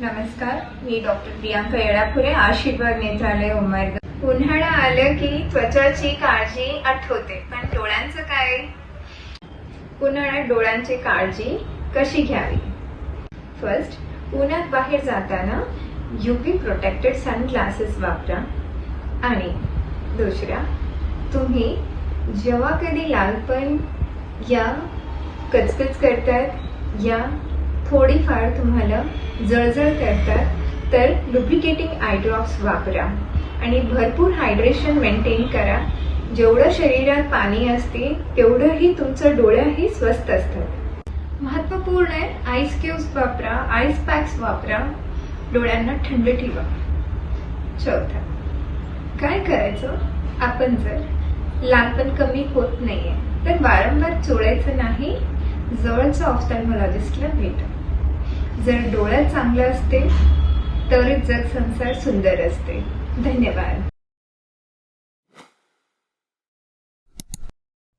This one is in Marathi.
नमस्कार, मी डॉक्टर प्रियांका येळापुरे, आशीर्वाद नेत्रालय उमरगा। उन्हाळा आलं की त्वचाची काळजी आठवते, पण डोळ्यांचं काय? उन्हाळ्यात डोळ्यांची काळजी कशी घ्यावी? फर्स्ट, उन्हात बाहेर जाताना UV प्रोटेक्टेड सनग्लासेस वापरा। आणि दुसरा, तुम्ही जेव्हा कधी लालपण या कचकच करतात या थोडीफार तुम्हाला जळजळ करतात तर लुब्रिकेटिंग आय ड्रॉप्स वापरा आणि भरपूर हायड्रेशन मेंटेन करा। जेवढं शरीरात पाणी असते तेवढंही तुमचं डोळ्याही स्वस्त असतात। महत्त्वपूर्ण आहे, आईस क्यूब्स वापरा, आईस पॅक्स वापरा, डोळ्यांना थंड ठेवा। चौथा, काय करायचं? आपण जर लालपण कमी होत नाहीये तर वारंवार चोळायचं नाही, जवळच्या ऑफ्थॅल्मॉलॉजिस्टला भेटा। जर डोळ्यात चांगलं असते तरच जग संसार सुंदर असते। धन्यवाद।